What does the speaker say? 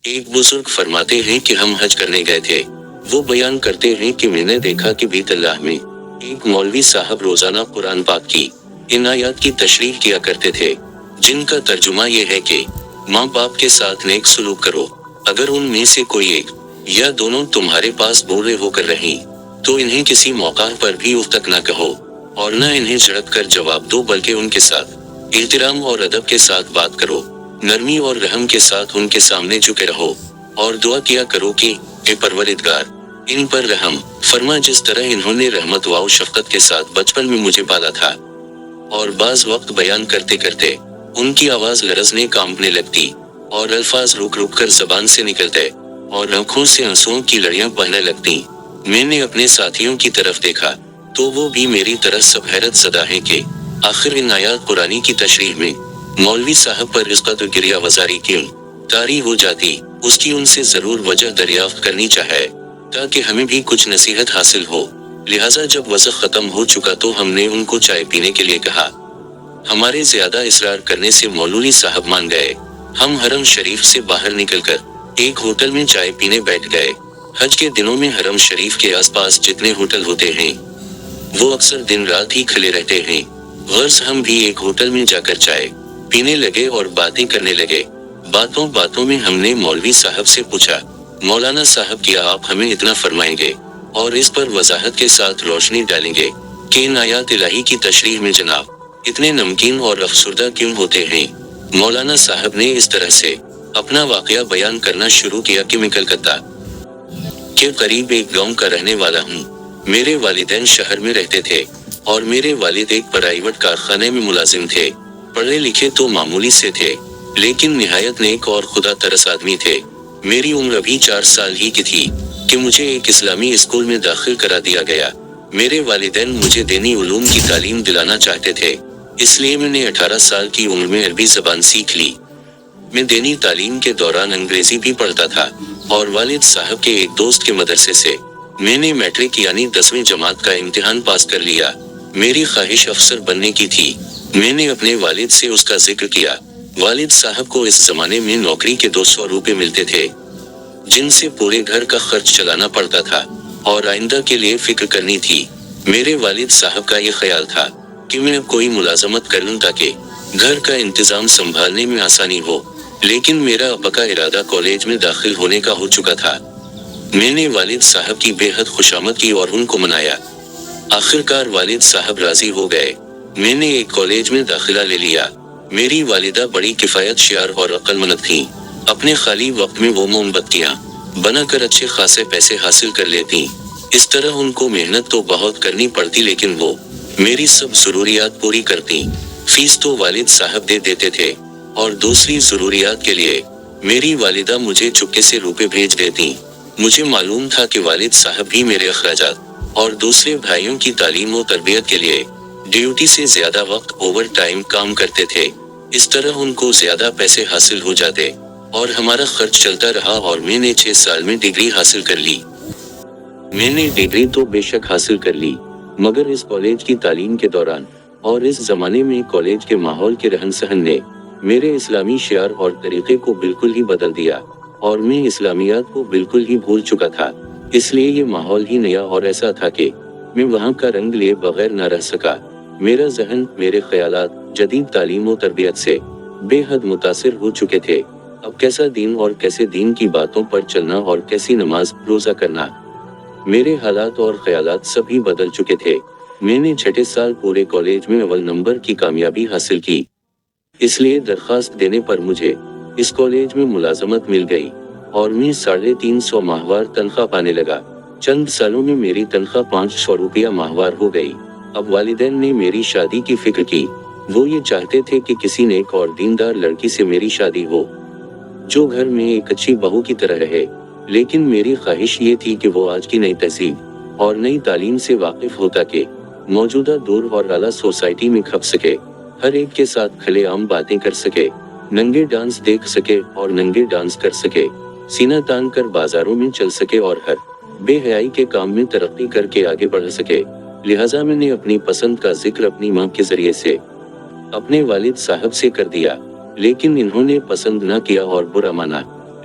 ایک بزرگ فرماتے ہیں کہ ہم حج کرنے گئے تھے۔ وہ بیان کرتے ہیں کہ میں نے دیکھا کہ بیت اللہ میں ایک مولوی صاحب روزانہ قرآن پاک کی ان آیات کی تشریح کیا کرتے تھے، جن کا ترجمہ یہ ہے کہ ماں باپ کے ساتھ نیک سلوک کرو۔ اگر ان میں سے کوئی ایک یا دونوں تمہارے پاس بوڑھے ہو کر رہیں تو انہیں کسی موقع پر بھی اف تک نہ کہو، اور نہ انہیں جھڑک کر جواب دو، بلکہ ان کے ساتھ احترام اور ادب کے ساتھ بات کرو، نرمی اور رحم کے ساتھ ان کے سامنے جھکے رہو، اور دعا کیا کرو کہ اے پروردگار ان پر رحم فرما، جس طرح انہوں نے رحمت و شفقت کے ساتھ بچپن میں مجھے پالا تھا۔ اور بعض وقت بیان کرتے کرتے ان کی آواز لرزنے کانپنے لگتی، اور الفاظ رک رک کر زبان سے نکلتے، اور آنکھوں سے آنسوؤں کی لڑیاں بہنے لگتی۔ میں نے اپنے ساتھیوں کی طرف دیکھا تو وہ بھی میری طرح سب حیرت زدہ ہیں کہ آخر ان آیات قرآنی کی تشریح میں مولوی صاحب پر اس قدر گریہ وزاری کیوں طاری ہو جاتی۔ اس کی ان سے ضرور وجہ دریافت کرنی چاہے تاکہ ہمیں بھی کچھ نصیحت حاصل ہو۔ لہٰذا جب وضع ختم ہو چکا تو ہم نے ان کو چائے پینے کے لیے کہا۔ ہمارے زیادہ اصرار کرنے سے مولوی صاحب مان گئے۔ ہم حرم شریف سے باہر نکل کر ایک ہوٹل میں چائے پینے بیٹھ گئے۔ حج کے دنوں میں حرم شریف کے آس پاس جتنے ہوٹل ہوتے ہیں وہ اکثر دن رات ہی کھلے رہتے ہیں۔ غرض ہم بھی ایک ہوٹل میں جا کر چائے پینے لگے اور باتیں کرنے لگے۔ باتوں باتوں میں ہم نے مولوی صاحب سے پوچھا، مولانا صاحب کیا آپ ہمیں اتنا فرمائیں گے اور اس پر وضاحت کے ساتھ روشنی ڈالیں گے کہ ان آیات الہی کی تشریح میں جناب اتنے نمکین اور افسردہ کیوں ہوتے ہیں؟ مولانا صاحب نے اس طرح سے اپنا واقعہ بیان کرنا شروع کیا کہ میں کلکتہ کے قریب ایک گاؤں کا رہنے والا ہوں۔ میرے والدین شہر میں رہتے تھے اور میرے والد ایک پرائیویٹ کارخانے میں ملازم تھے۔ پڑھے لکھے تو معمولی سے تھے لیکن نہایت نیک اور خدا ترس آدمی تھے۔ میری عمر ابھی 4 سال ہی کی تھی کہ مجھے ایک اسلامی اسکول میں داخل کرا دیا گیا۔ میرے والدین مجھے دینی علوم کی تعلیم دلانا چاہتے تھے، اس لیے میں نے 18 سال کی عمر میں عربی زبان سیکھ لی۔ میں دینی تعلیم کے دوران انگریزی بھی پڑھتا تھا اور والد صاحب کے ایک دوست کے مدرسے سے میں نے میٹرک یعنی 10ویں جماعت کا امتحان پاس کر لیا۔ میری خواہش افسر بننے کی تھی۔ میں نے اپنے والد سے اس کا ذکر کیا۔ والد صاحب کو اس زمانے میں نوکری کے 200 روپے ملتے تھے جن سے پورے گھر کا خرچ چلانا پڑتا تھا اور آئندہ کے لیے فکر کرنی تھی۔ میرے والد صاحب کا یہ خیال تھا کہ میں اب کوئی ملازمت کر لوں تاکہ گھر کا انتظام سنبھالنے میں آسانی ہو، لیکن میرا اب کا ارادہ کالج میں داخل ہونے کا ہو چکا تھا۔ میں نے والد صاحب کی بے حد خوشامد کی اور ان کو منایا۔ آخرکار والد صاحب راضی ہو گئے۔ میں نے ایک کالج میں داخلہ لے لیا۔ میری والدہ بڑی کفایت شعار اور عقل مند تھیں۔ اپنے خالی وقت میں وہ موم بتیاں بنا کر اچھے خاصے پیسے حاصل کر لیتی۔ اس طرح ان کو محنت تو بہت کرنی پڑتی لیکن وہ میری سب ضروریات پوری کرتی۔ فیس تو والد صاحب دے دیتے تھے اور دوسری ضروریات کے لیے میری والدہ مجھے چپکے سے روپے بھیج دیتی۔ مجھے معلوم تھا کہ والد صاحب بھی میرے اخراجات اور دوسرے بھائیوں کی تعلیم و تربیت کے لیے ڈیوٹی سے زیادہ وقت اوور ٹائم کام کرتے تھے۔ اس طرح ان کو زیادہ پیسے حاصل ہو جاتے اور ہمارا خرچ چلتا رہا اور میں نے 6 سال میں ڈگری حاصل کر لی۔ میں نے ڈگری تو بے شک حاصل کر لی، مگر اس کالج کی تعلیم کے دوران اور اس زمانے میں کالج کے ماحول کے رہن سہن نے میرے اسلامی شعار اور طریقے کو بالکل ہی بدل دیا اور میں اسلامیات کو بالکل ہی بھول چکا تھا۔ اس لیے یہ ماحول ہی نیا اور ایسا تھا کہ میں وہاں کا رنگ لیے بغیر نہ رہ سکا۔ میرا ذہن، میرے خیالات جدید تعلیم و تربیت سے بے حد متاثر ہو چکے تھے۔ اب کیسا دین اور کیسے دین کی باتوں پر چلنا اور کیسی نماز روزہ کرنا، میرے حالات اور خیالات سب ہی بدل چکے تھے۔ میں نے 6 سال پورے کالج میں اول نمبر کی کامیابی حاصل کی، اس لیے درخواست دینے پر مجھے اس کالج میں ملازمت مل گئی اور میں 350 ماہوار تنخواہ پانے لگا۔ چند سالوں میں میری تنخواہ 500 روپیہ ماہوار ہو گئی۔ اب والدین نے میری شادی کی فکر کی۔ وہ یہ چاہتے تھے کہ کسی نیک اور دیندار لڑکی سے میری شادی ہو جو گھر میں ایک اچھی بہو کی طرح رہے، لیکن میری خواہش یہ تھی کہ وہ آج کی نئی تہذیب اور نئی تعلیم سے واقف ہو تاکہ موجودہ دور اور اعلیٰ سوسائٹی میں کھپ سکے، ہر ایک کے ساتھ کھلے عام باتیں کر سکے، ننگے ڈانس دیکھ سکے اور ننگے ڈانس کر سکے، سینہ تان کر بازاروں میں چل سکے اور ہر بے حیائی کے کام میں ترقی کر کے آگے بڑھ سکے۔ لہٰذا میں نے اپنی پسند کا ذکر اپنی ماں کے ذریعے سے اپنے والد صاحب سے کر دیا، لیکن انہوں نے پسند نہ کیا اور برا مانا۔